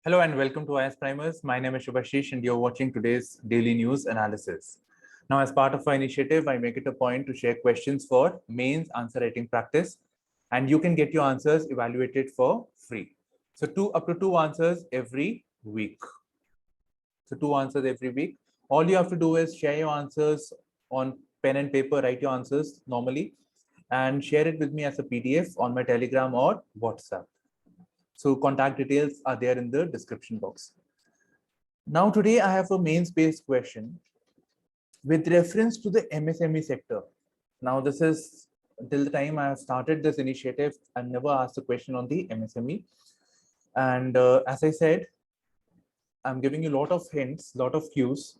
Hello and welcome to IASPrimers. My name is Shubhashish and you're watching today's daily news analysis. Now, as part of our initiative, I make it a point to share questions for mains answer writing practice, and you can get your answers evaluated for free. So up to two answers every week. All you have to do is share your answers on pen and paper, write your answers normally, and share it with me as a PDF on my Telegram or WhatsApp. So contact details are there in the description box. Now today I have a mains-based question with reference to the MSME sector. Now this is till the time I have started this initiative, I've never asked a question on the MSME. And as I said, I'm giving you a lot of hints, lot of cues,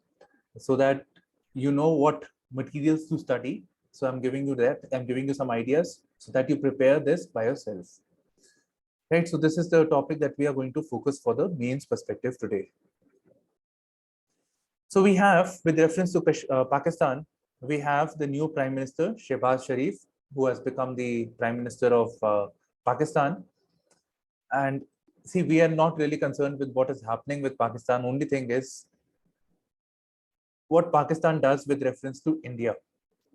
so that you know what materials to study. So I'm giving you that. I'm giving you some ideas so that you prepare this by yourself. Right, so this is the topic that we are going to focus for the mains perspective today. So we have, with reference to Pakistan, we have the new Prime Minister, Shehbaz Sharif, who has become the Prime Minister of Pakistan. And see, we are not really concerned with what is happening with Pakistan. Only thing is what Pakistan does with reference to India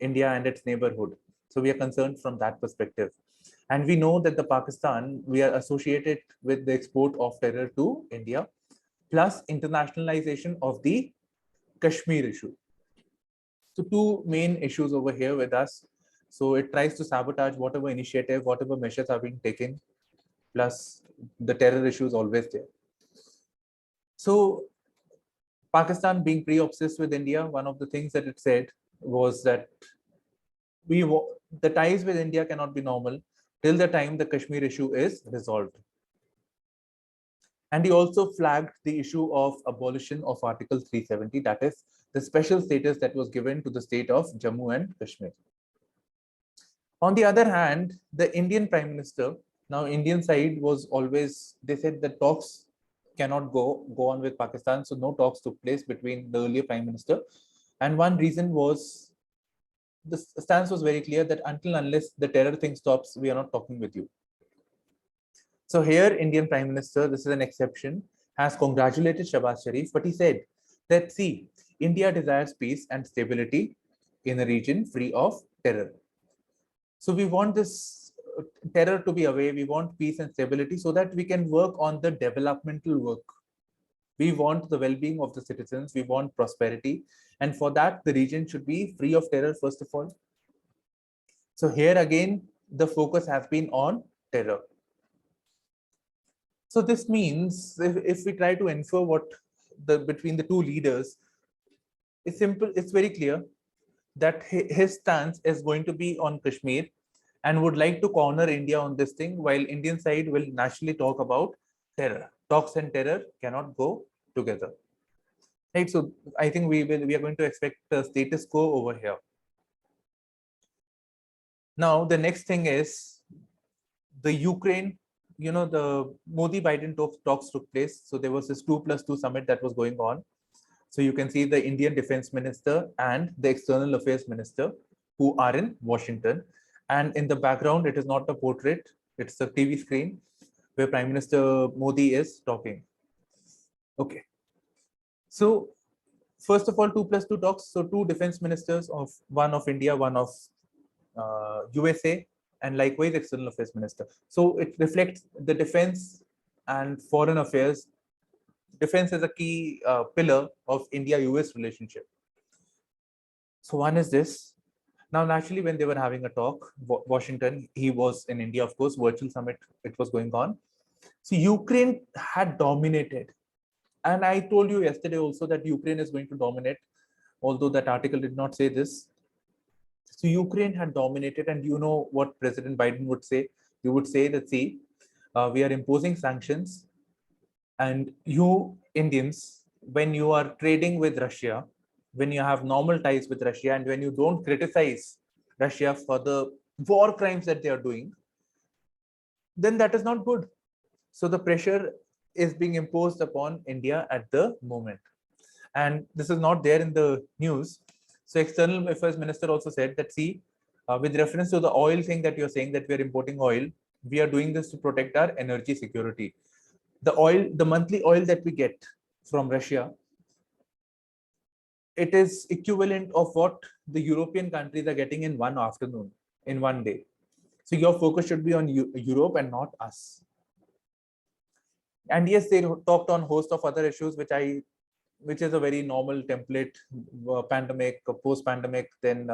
and its neighborhood. So we are concerned from that perspective. And we know that the Pakistan, we are associated with the export of terror to India, plus internationalization of the Kashmir issue. So two main issues over here with us. So it tries to sabotage whatever initiative, whatever measures are being taken, plus the terror issue is always there. So Pakistan being pre-obsessed with India, one of the things that it said was that the ties with India cannot be normal till the time the Kashmir issue is resolved. And he also flagged the issue of abolition of Article 370, that is the special status that was given to the state of Jammu and Kashmir. On the other hand, the Indian Prime Minister, now Indian side was always, they said that talks cannot go on with Pakistan. So no talks took place between the earlier Prime Minister. And one reason was, the stance was very clear that unless the terror thing stops, we are not talking with you. So here, Indian Prime Minister, this is an exception, has congratulated Shehbaz Sharif, but he said that, see, India desires peace and stability in a region free of terror. So we want this terror to be away. We want peace and stability so that we can work on the developmental work. We want the well-being of the citizens. We want prosperity. And for that, the region should be free of terror, first of all. So here again, the focus has been on terror. So this means if we try to infer what between the two leaders, it's simple, it's very clear that his stance is going to be on Kashmir and would like to corner India on this thing, while Indian side will naturally talk about terror. Talks and terror cannot go together. Right, so I think we are going to expect a status quo over here. Now the next thing is the Ukraine. You know, the Modi-Biden talks took place. So there was this 2+2 summit that was going on. So you can see the Indian Defense Minister and the External Affairs Minister who are in Washington. And in the background, it is not a portrait, it's a TV screen where Prime Minister Modi is talking. Okay. So first of all, 2+2 talks. So two defense ministers, one of India, one of USA, and likewise External Affairs Minister. So it reflects the defense and foreign affairs. Defense is a key pillar of India-US relationship. So one is this. Now, naturally, when they were having a talk, Washington, he was in India, of course, virtual summit, it was going on. So Ukraine had dominated. And I told you yesterday also that Ukraine is going to dominate, although that article did not say this. So Ukraine had dominated, and you know what President Biden would say? He would say that, see, we are imposing sanctions, and you Indians, when you are trading with Russia, when you have normal ties with Russia, and when you don't criticize Russia for the war crimes that they are doing, then that is not good. So the pressure is being imposed upon India at the moment. And this is not there in the news. So External Affairs Minister also said that, see, with reference to the oil thing that you're saying that we are importing oil, we are doing this to protect our energy security. the monthly oil that we get from Russia, it is equivalent of what the European countries are getting in one afternoon, in one day. So your focus should be on Europe and not us. And yes, they talked on host of other issues, which is a very normal template: pandemic, post-pandemic, then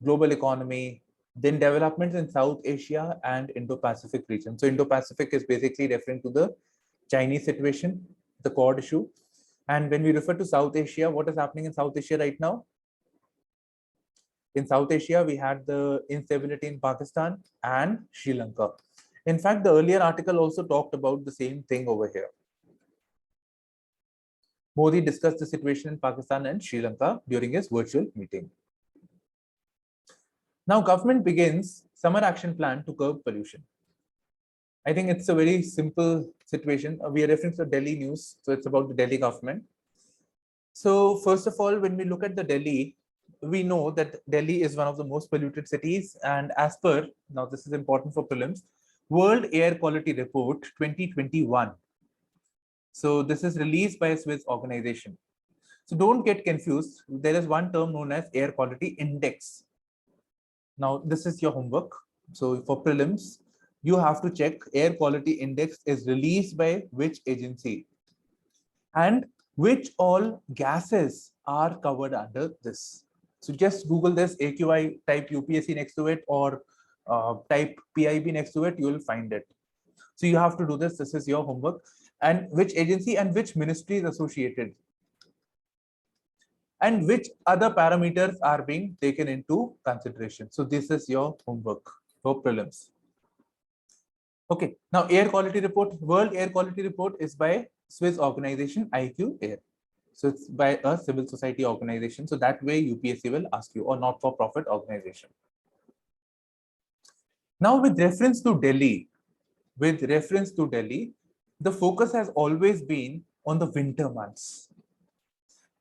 global economy, then developments in South Asia and Indo-Pacific region. So Indo-Pacific is basically referring to the Chinese situation, the core issue. And when we refer to South Asia, what is happening in South Asia right now? In South Asia, we had the instability in Pakistan and Sri Lanka. In fact, the earlier article also talked about the same thing over here. Modi discussed the situation in Pakistan and Sri Lanka during his virtual meeting. Now, government begins summer action plan to curb pollution. I think it's a very simple situation. We are referring to Delhi news, so it's about the Delhi government. So first of all, when we look at the Delhi, we know that Delhi is one of the most polluted cities, and as per, now this is important for prelims, World Air Quality Report 2021. So this is released by a Swiss organization. So don't get confused. There is one term known as Air Quality Index. Now this is your homework. So for prelims, you have to check Air Quality Index is released by which agency and which all gases are covered under this. So just Google this, AQI, type UPSC next to it, or type PIB next to it, you will find it. So you have to do this. This is your homework. And which agency and which ministry is associated, and which other parameters are being taken into consideration. So this is your homework for prelims. Okay, now air quality report, World Air Quality Report is by Swiss organization IQ Air. So it's by a civil society organization. So that way UPSC will ask you, or not for profit organization. Now with reference to Delhi, the focus has always been on the winter months.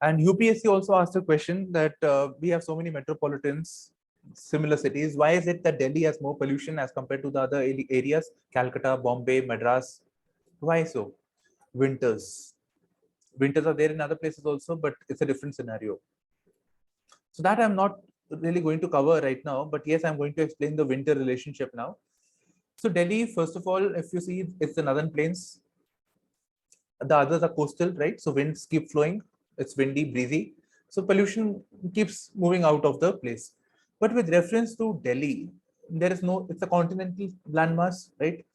And UPSC also asked a question that we have so many metropolitans, similar cities. Why is it that Delhi has more pollution as compared to the other areas? Calcutta, Bombay, Madras. Why so? Winters. Winters are there in other places also, but it's a different scenario. So that I'm not really going to cover right now, but yes, I'm going to explain the winter relationship now. So Delhi, first of all, if you see, it's the northern plains. The others are coastal, right? So winds keep flowing. It's windy, breezy. So pollution keeps moving out of the place. But with reference to Delhi, there is no, it's a continental landmass, right?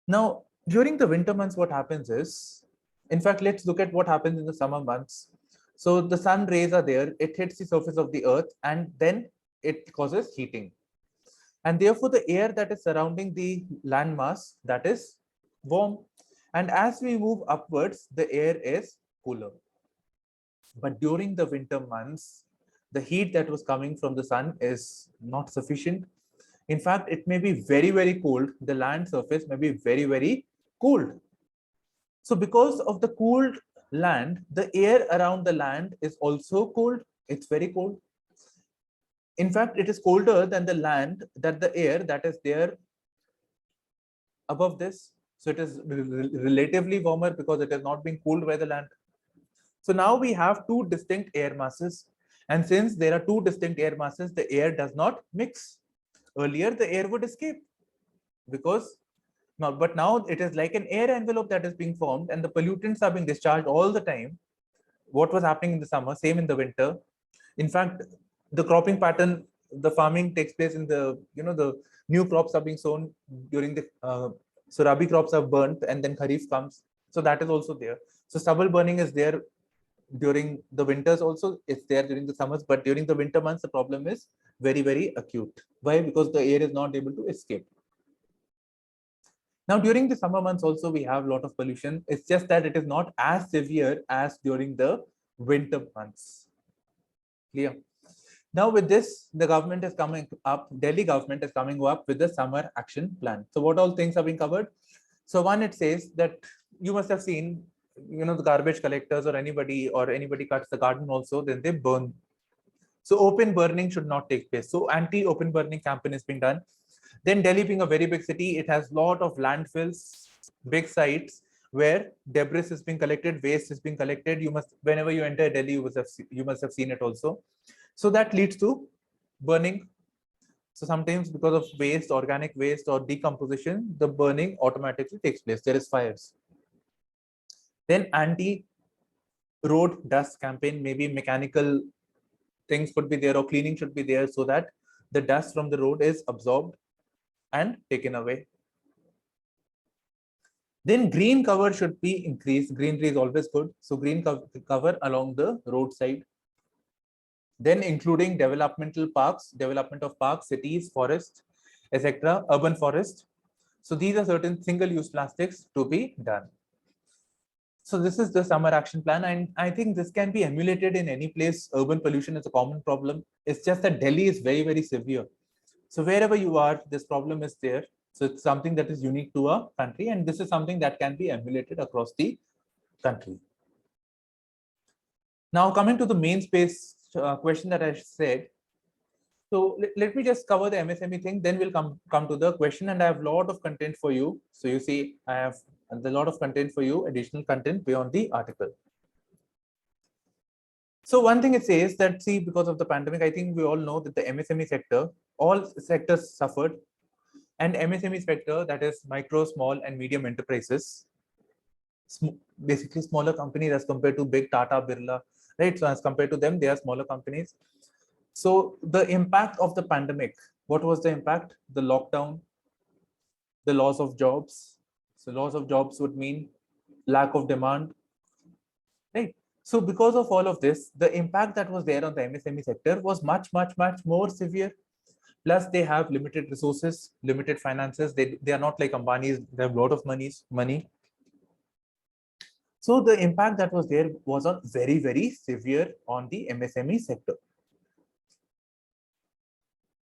Now, during the winter months, what happens is, in fact, let's look at what happens in the summer months. So the sun rays are there, it hits the surface of the earth, and then it causes heating. And therefore, the air that is surrounding the landmass, that is warm. And as we move upwards, the air is cooler. But during the winter months, the heat that was coming from the sun is not sufficient. In fact, it may be very, very cold. The land surface may be very, very cold. So because of the cooled land, the air around the land is also cold. It's very cold. In fact, it is colder than the land, that the air that is there above this. So it is relatively warmer because it is not being cooled by the land. So now we have two distinct air masses. And since there are two distinct air masses, the air does not mix. Earlier, the air would escape because now, but now it is like an air envelope that is being formed, and the pollutants are being discharged all the time. What was happening in the summer, same in the winter. In fact, the cropping pattern, the farming takes place in the, the new crops are being sown during the, so Rabi crops are burnt and then Kharif comes. So that is also there. So stubble burning is there during the winters also, it's there during the summers, but during the winter months, the problem is very, very acute. Why? Because the air is not able to escape. Now, during the summer months also, we have a lot of pollution. It's just that it is not as severe as during the winter months. Clear? Now, with this, the government is coming up, Delhi government is coming up with the summer action plan. So what all things are being covered? So one, it says that you must have seen, the garbage collectors or anybody cuts the garden also, then they burn. So open burning should not take place. So anti-open burning campaign is being done. Then Delhi being a very big city, it has a lot of landfills, big sites where debris is being collected, waste is being collected. You must, whenever you enter Delhi, you must have seen it also. So that leads to burning. So sometimes because of waste, organic waste or decomposition, the burning automatically takes place. There is fires. Then anti-road dust campaign, maybe mechanical things could be there or cleaning should be there so that the dust from the road is absorbed and taken away. Then green cover should be increased. Greenery is always good. So green cover along the roadside. Then including developmental parks, development of parks, cities, forests, etc., urban forest. So these are certain single-use plastics to be done. So this is the summer action plan, and I think this can be emulated in any place. Urban pollution is a common problem. It's just that Delhi is very, very severe. So wherever you are, this problem is there. So it's something that is unique to a country, and this is something that can be emulated across the country. Now coming to the main space question that I said. So let me just cover the MSME thing, then we'll come to the question, and I have a lot of content for you. So you see, I have a lot of content for you, additional content beyond the article. So one thing it says that, see, because of the pandemic, I think we all know that the MSME sector, all sectors suffered, and MSME sector, that is micro, small, and medium enterprises, basically smaller companies as compared to big Tata, Birla, right? So as compared to them, they are smaller companies. So the impact of the pandemic, what was the impact? The lockdown, the loss of jobs. So loss of jobs would mean lack of demand, right? So because of all of this, the impact that was there on the MSME sector was much, much, much more severe. Plus, they have limited resources, limited finances. They are not like Ambani's, they have a lot of money. So the impact that was there was on very, very severe on the MSME sector.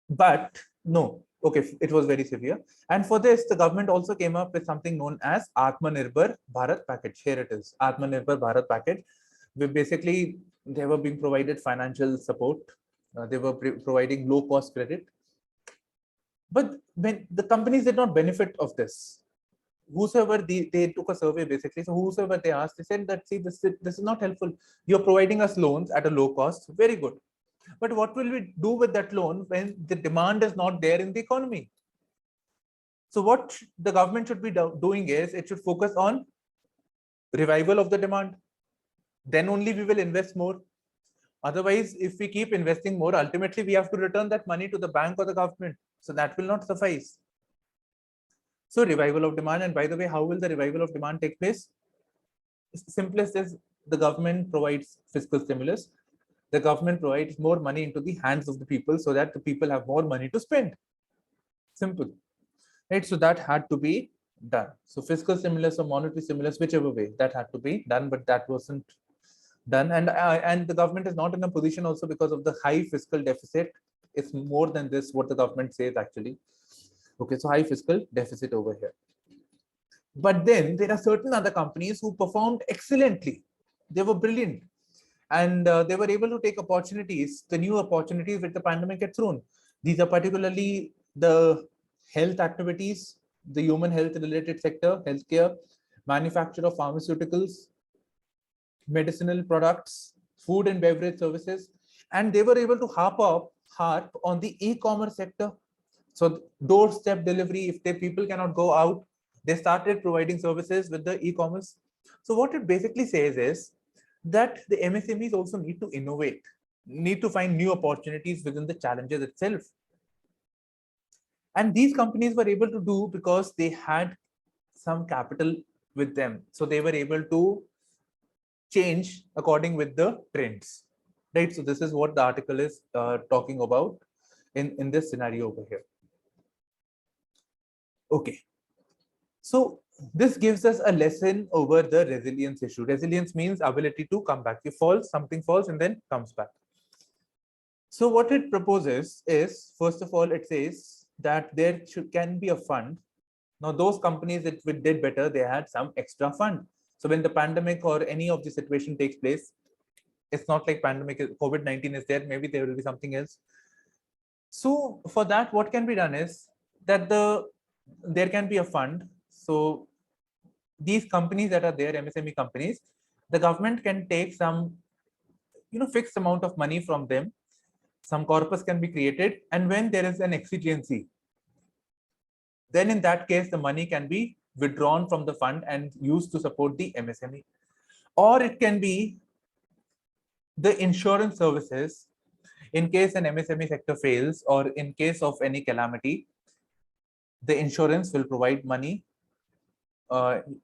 But no, okay, it was very severe. And for this, the government also came up with something known as Atmanirbhar Bharat package. Here it is, Atmanirbhar Bharat package. Where basically, they were being provided financial support. They were providing low cost credit. But when the companies did not benefit of this, whosoever they took a survey basically, so whosoever they asked, they said that, see, this is not helpful. You're providing us loans at a low cost, very good. But what will we do with that loan when the demand is not there in the economy? So what the government should be doing is, it should focus on revival of the demand. Then only we will invest more. Otherwise, if we keep investing more, ultimately we have to return that money to the bank or the government. So that will not suffice. So revival of demand. And by the way, how will the revival of demand take place? Simplest is the government provides fiscal stimulus. The government provides more money into the hands of the people so that the people have more money to spend. Simple, right? So that had to be done. So fiscal stimulus or monetary stimulus, whichever way, that had to be done, but that wasn't done. And the government is not in a position also because of the high fiscal deficit. It's more than this, what the government says actually. Okay, so high fiscal deficit over here. But then there are certain other companies who performed excellently. They were brilliant. And they were able to take opportunities, the new opportunities which the pandemic had thrown. These are particularly the health activities, the human health related sector, healthcare, manufacture of pharmaceuticals, medicinal products, food and beverage services. And they were able to harp on the e-commerce sector. So doorstep delivery, if the people cannot go out, they started providing services with the e-commerce. So what it basically says is that the MSMEs also need to innovate, need to find new opportunities within the challenges itself. And these companies were able to do because they had some capital with them. So they were able to change according with the trends, right? So this is what the article is talking about in this scenario over here. Okay. So this gives us a lesson over the resilience issue. Resilience means ability to come back. You fall, something falls and then comes back. So what it proposes is, first of all, it says that there can be a fund. Now, those companies that did better, they had some extra fund. So when the pandemic or any of the situation takes place, it's not like pandemic, COVID-19 is there, maybe there will be something else. So for that, what can be done is that there can be a fund. So these companies that are there, MSME companies, the government can take some, fixed amount of money from them. Some corpus can be created, and when there is an exigency, then in that case, the money can be withdrawn from the fund and used to support the MSME. Or it can be the insurance services in case an MSME sector fails or in case of any calamity. The insurance will provide money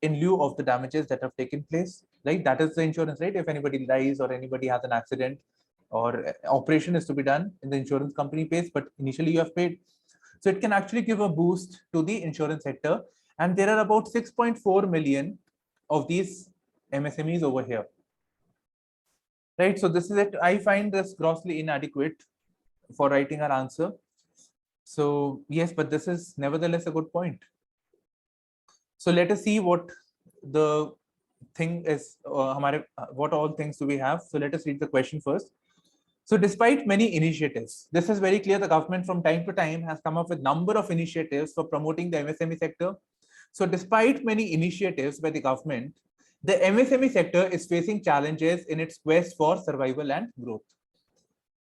in lieu of the damages that have taken place. Right? That is the insurance, right? If anybody dies or anybody has an accident or operation is to be done, and the insurance company pays, but initially you have paid. So it can actually give a boost to the insurance sector. And there are about 6.4 million of these MSMEs over here. Right? So this is it. I find this grossly inadequate for writing our answer. So yes, but this is nevertheless a good point. So let us see what the thing is, what all things do we have. So let us read the question first. So despite many initiatives, this is very clear, the government from time to time has come up with number of initiatives for promoting the MSME sector. So despite many initiatives by the government, the MSME sector is facing challenges in its quest for survival and growth.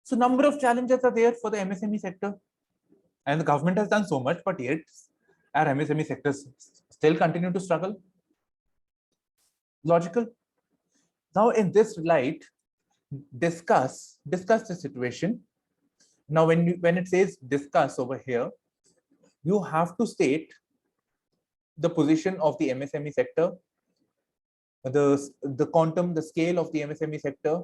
So number of challenges are there for the MSME sector, and the government has done so much, but yet our MSME sectors still continue to struggle. Logical. Now in this light, discuss the situation. Now when it says discuss over here, you have to state the position of the MSME sector, the quantum, the scale of the MSME sector,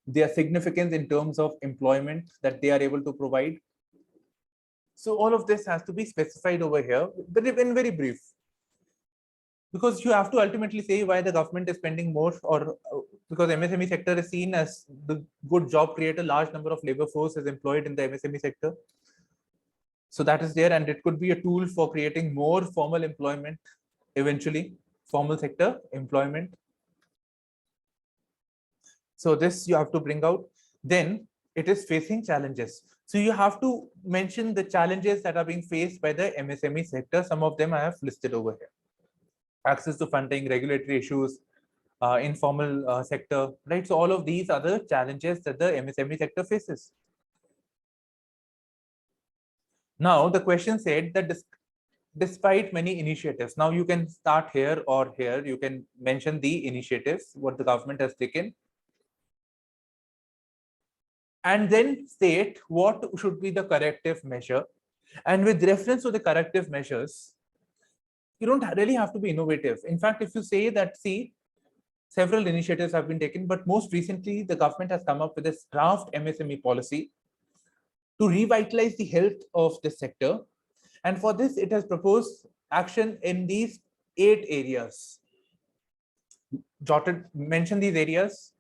their significance in terms of employment that they are able to provide. So all of this has to be specified over here, but in very brief, because you have to ultimately say why the government is spending more, or because MSME sector is seen as the good job creator, large number of labor force is employed in the MSME sector. So that is there, and it could be a tool for creating more formal employment, eventually formal sector employment. So this you have to bring out. Then it is facing challenges. So you have to mention the challenges that are being faced by the MSME sector. Some of them I have listed over here. Access to funding, regulatory issues, informal sector, right? So all of these are the challenges that the MSME sector faces. Now the question said that despite many initiatives, now you can start here or here, you can mention the initiatives, what the government has taken, and then state what should be the corrective measure. And with reference to the corrective measures, you don't really have to be innovative. In fact, if you say that, see, several initiatives have been taken, but most recently, the government has come up with this draft MSME policy to revitalize the health of the sector. And for this, it has proposed action in these 8 areas. Mention these areas.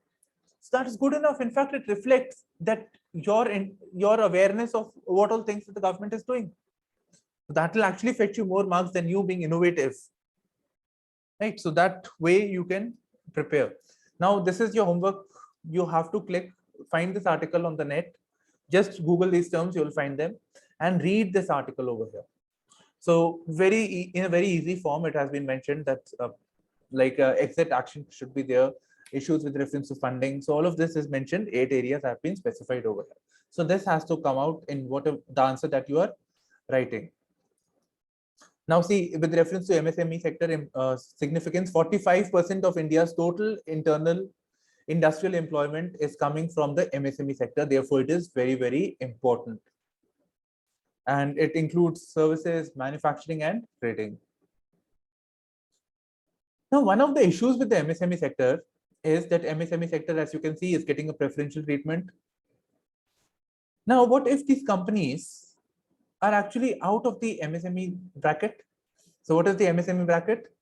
So that is good enough. In fact, it reflects that your awareness of what all things that the government is doing. That will actually fetch you more marks than you being innovative. Right? So that way you can prepare. Now, this is your homework. You have to find this article on the net. Just Google these terms, you will find them, and read this article over here. So in a very easy form, it has been mentioned that exit action should be there, issues with reference to funding. So all of this is mentioned, 8 areas have been specified over here. So this has to come out in the answer that you are writing. Now see, with reference to MSME sector significance, 45% of India's total internal industrial employment is coming from the MSME sector. Therefore, it is very, very important. And it includes services, manufacturing, and trading. Now, one of the issues with the MSME sector is that MSME sector, as you can see, is getting a preferential treatment. Now, what if these companies are actually out of the MSME bracket? So what is the MSME bracket?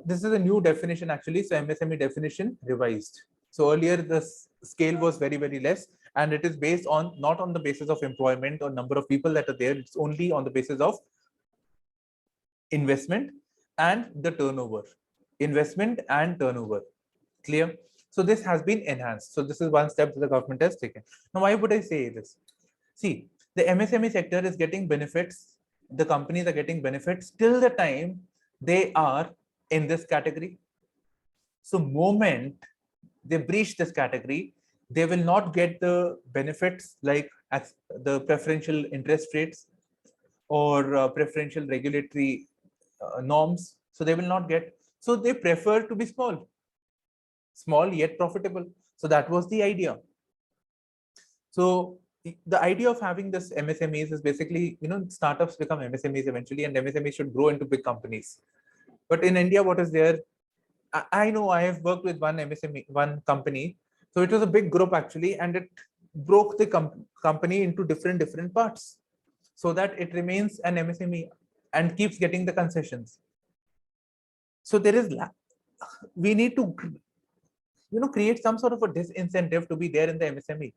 This is a new definition actually. So MSME definition revised. So earlier the scale was very, very less, and it is based on not on the basis of employment or number of people that are there. It's only on the basis of investment and the turnover. Investment and turnover. Clear? So this has been enhanced. So this is one step that the government has taken. Now, why would I say this? See, the MSME sector is getting benefits. The companies are getting benefits till the time they are in this category. So moment they breach this category, they will not get the benefits like the preferential interest rates or preferential regulatory norms. So they will not get. So they prefer to be small yet profitable. So that was the idea. So the idea of having this MSMEs is basically, startups become MSMEs eventually, and MSMEs should grow into big companies. But in India, what is there? I know I have worked with one MSME, one company. So it was a big group actually, and it broke the company into different parts so that it remains an MSME and keeps getting the concessions. So there is, we need to, create some sort of a disincentive to be there in the MSME,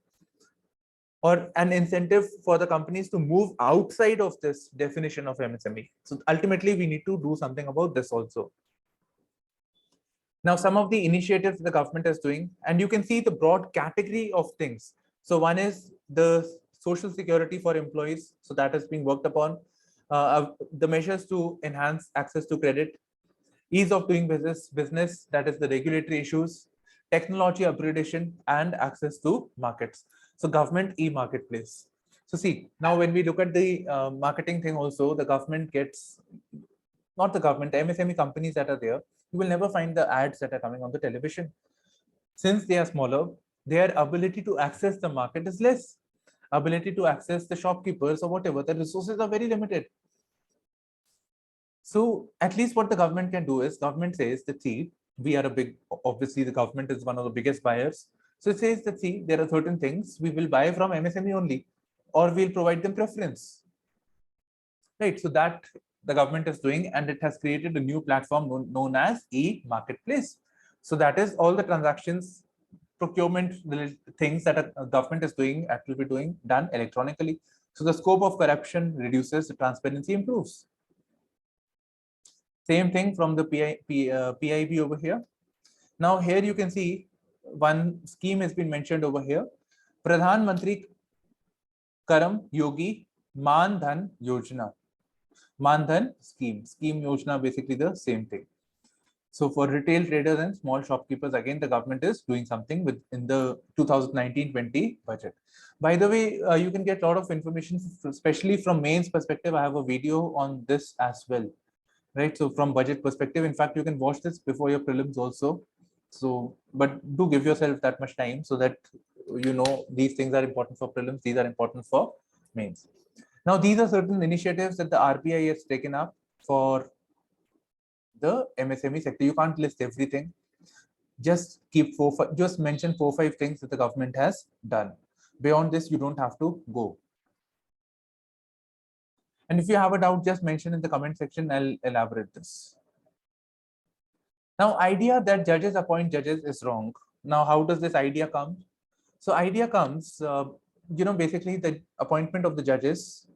or an incentive for the companies to move outside of this definition of MSME. So ultimately, we need to do something about this also. Now, some of the initiatives the government is doing, and you can see the broad category of things. So one is the social security for employees. So that is being worked upon. The measures to enhance access to credit, ease of doing business, that is the regulatory issues, technology upgradation, and access to markets. So government e-marketplace. So see, now when we look at the marketing thing also, the government gets, not the government, the MSME companies that are there, you will never find the ads that are coming on the television. Since they are smaller, their ability to access the market is less. Ability to access the shopkeepers or whatever, the resources are very limited. So at least what the government can do is, government says that, see, we are a big, obviously the government is one of the biggest buyers. So it says that, see, there are certain things we will buy from MSME only, or we'll provide them preference. Right, so that the government is doing, and it has created a new platform known as e-marketplace. So that is all the transactions, procurement things that a government is doing, will be done electronically. So the scope of corruption reduces, the transparency improves. Same thing from the PIB over here. Now here you can see one scheme has been mentioned over here. Pradhan Mantri Karam Yogi Man Dhan Yojana. Man Dhan scheme Yojana, basically the same thing. So for retail traders and small shopkeepers, again, the government is doing something in the 2019-20 budget. By the way, you can get a lot of information, especially from mains perspective. I have a video on this as well, right? So from budget perspective, in fact, you can watch this before your prelims also. So, but do give yourself that much time so that these things are important for prelims, these are important for mains. Now, these are certain initiatives that the RBI has taken up for the MSME sector. You can't list everything. Just just mention 4-5 things that the government has done. Beyond this, you don't have to go. And if you have a doubt, just mention in the comment section. I'll elaborate this. Now, idea that judges appoint judges is wrong. Now, how does this idea come? So idea comes, basically the appointment of the judges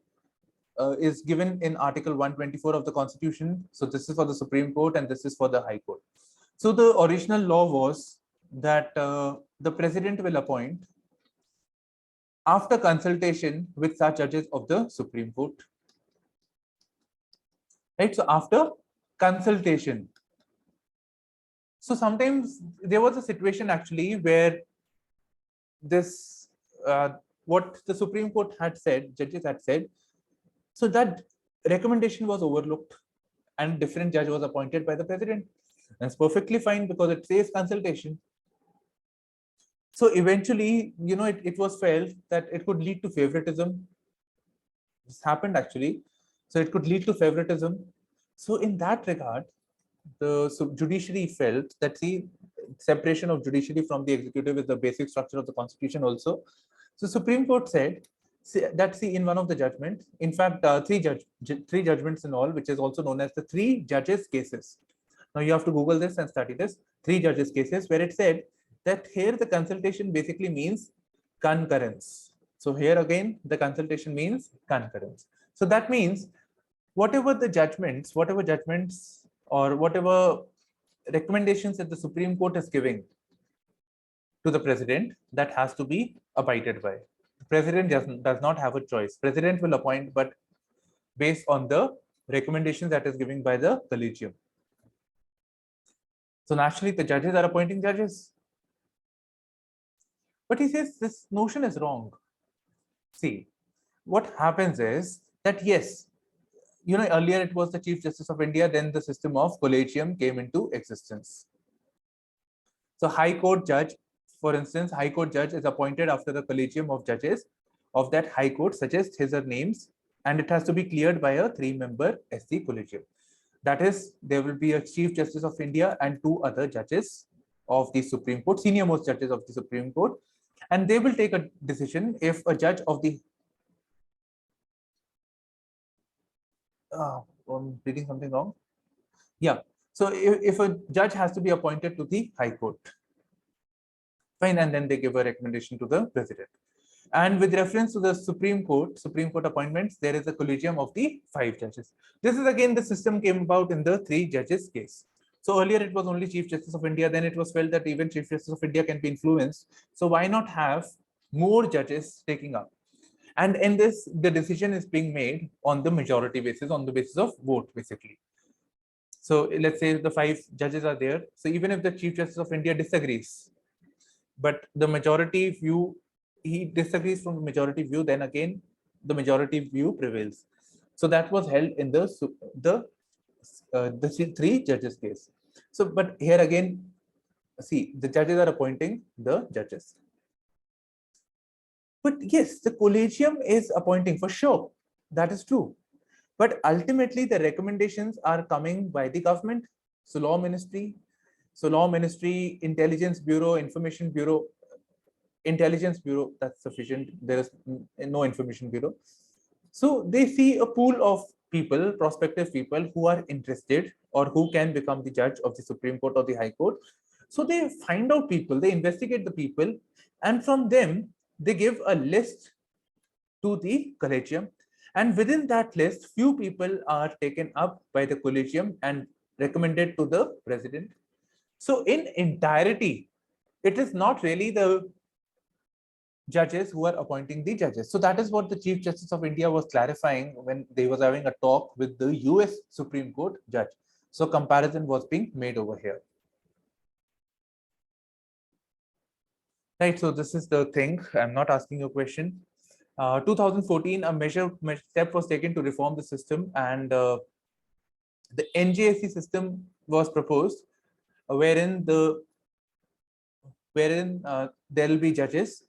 is given in Article 124 of the Constitution. So this is for the Supreme Court and this is for the High Court. So the original law was that the president will appoint after consultation with such judges of the Supreme Court. Right? So after consultation. So sometimes there was a situation actually where this, what the Supreme Court had said, judges had said, so that recommendation was overlooked and different judge was appointed by the president. That's perfectly fine because it says consultation. So eventually, it was felt that it could lead to favoritism. This happened actually. So it could lead to favoritism. So in that regard, the judiciary felt that, see, separation of judiciary from the executive is the basic structure of the Constitution also. So Supreme Court said that, in one of the judgments, in fact, three judgments in all, which is also known as the 3 judges cases. Now you have to Google this and study this, 3 judges cases, where it said that here the consultation basically means concurrence. So here again, the consultation means concurrence. So that means whatever judgments or whatever recommendations that the Supreme Court is giving to the president, that has to be abided by. The president does not have a choice. President will appoint, but based on the recommendations that is given by the collegium. So naturally, the judges are appointing judges. But he says this notion is wrong. See, what happens is that yes, earlier it was the Chief Justice of India, then the system of collegium came into existence. So High Court judge, for instance, High Court judge is appointed after the collegium of judges of that High Court suggests his or names, and it has to be cleared by a 3-member SC collegium. That is, there will be a Chief Justice of India and 2 other judges of the Supreme Court, senior most judges of the Supreme Court, and they will take a decision if a judge of the I'm reading something wrong. Yeah. So if a judge has to be appointed to the High Court, fine, and then they give a recommendation to the president. And with reference to the Supreme Court appointments, there is a collegium of the 5 judges. This is again the system came about in the 3 judges case. So earlier it was only Chief Justice of India. Then it was felt that even Chief Justice of India can be influenced. So why not have more judges taking up? And in this, the decision is being made on the majority basis, on the basis of vote, basically. So let's say the 5 judges are there. So even if the Chief Justice of India disagrees, but the majority view, he disagrees from the majority view, then again, the majority view prevails. So that was held in the 3 judges case. So, but here again, see, the judges are appointing the judges. But yes, the collegium is appointing for sure. That is true. But ultimately, the recommendations are coming by the government. So law ministry, Intelligence Bureau, Information Bureau, Intelligence Bureau, that's sufficient. There is no Information Bureau. So they see a pool of people, prospective people who are interested or who can become the judge of the Supreme Court or the High Court. So they find out people, they investigate the people, and from them, they give a list to the collegium. And within that list, few people are taken up by the collegium and recommended to the president. So in entirety, it is not really the judges who are appointing the judges. So that is what the Chief Justice of India was clarifying when they was having a talk with the US Supreme Court judge. So comparison was being made over here. Right, so this is the thing. I'm not asking you a question. 2014, a step was taken to reform the system, and the NJSC system was proposed, wherein there will be judges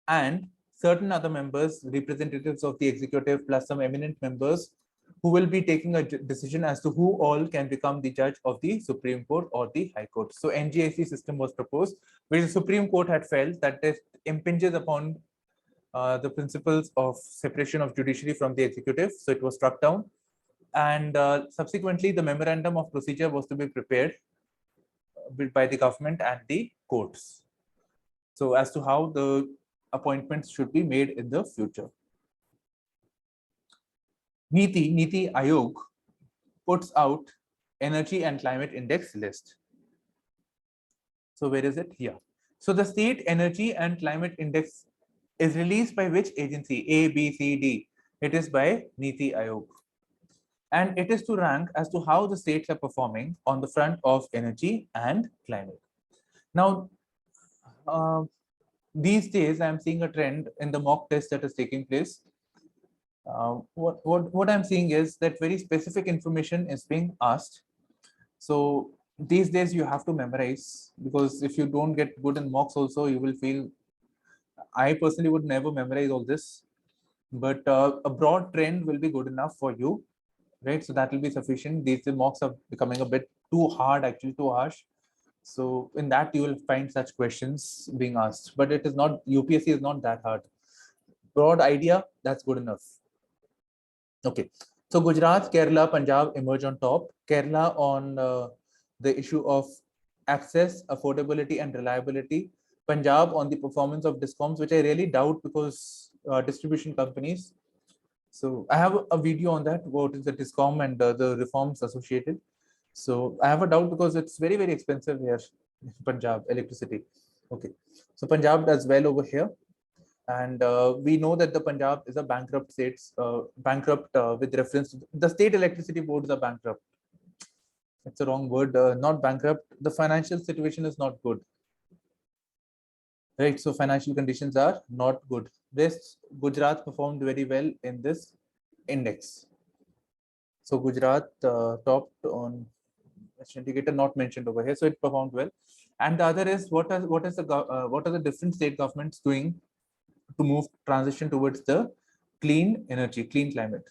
and certain other members, representatives of the executive, plus some eminent members who will be taking a decision as to who all can become the judge of the Supreme Court or the High Court. So NJSC system was proposed, which the Supreme Court had felt that it impinges upon the principles of separation of judiciary from the executive. So it was struck down. And subsequently, the memorandum of procedure was to be prepared by the government and the courts. So as to how the appointments should be made in the future. Niti Aayog puts out energy and climate index list. So where is it? Here. So the state energy and climate index is released by which agency? A, B, C, D. It is by Niti Aayog. And it is to rank as to how the states are performing on the front of energy and climate. Now, these days, I'm seeing a trend in the mock test that is taking place. What I'm seeing is that very specific information is being asked. So these days you have to memorize, because if you don't get good in mocks also, you will feel, I personally would never memorize all this, but a broad trend will be good enough for you, right? So that will be sufficient. These mocks are becoming a bit too hard, actually too harsh. So in that you will find such questions being asked, but it is not, UPSC is not that hard. Broad idea, that's good enough. Okay, so Gujarat, Kerala, Punjab emerge on top. Kerala on the issue of access, affordability, and reliability. Punjab on the performance of discoms, which I really doubt, because distribution companies. So I have a video on that, what is the discom and the reforms associated. So I have a doubt because it's very, very expensive here in Punjab, electricity. Okay, so Punjab does well over here. And we know that the Punjab is a bankrupt state, with reference to the state electricity boards are bankrupt. it's a wrong word, not bankrupt. The financial situation is not good, right? So financial conditions are not good. This Gujarat performed very well in this index. So Gujarat topped on indicator, not mentioned over here. So it performed well. And the other is what are the different state governments doing to move transition towards the clean energy, clean climate.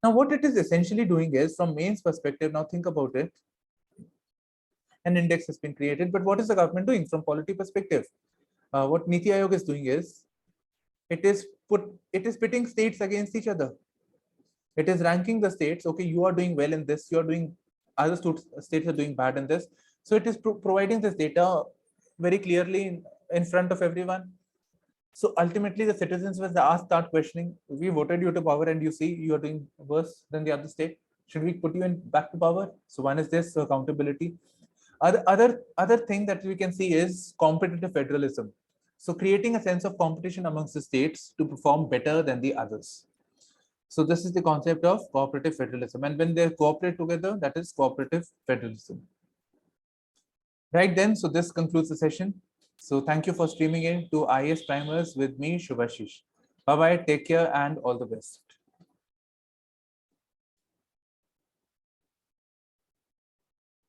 Now, what it is essentially doing is, from mains perspective, now think about it, an index has been created, but what is the government doing from polity perspective? What Niti Aayog is doing is, it is pitting states against each other. It is ranking the states. Okay, you are doing well in this, you are doing, other states are doing bad in this. So it is providing this data very clearly in front of everyone. So ultimately, the citizens, when they start questioning, we voted you to power and you see you are doing worse than the other state. Should we put you in back to power? So one is this accountability. Other thing that we can see is competitive federalism. So creating a sense of competition amongst the states to perform better than the others. So this is the concept of cooperative federalism. And when they cooperate together, that is cooperative federalism. Right then, so this concludes the session. So thank you for streaming in to IASPrimers with me, Shubhashish. Bye-bye, take care and all the best.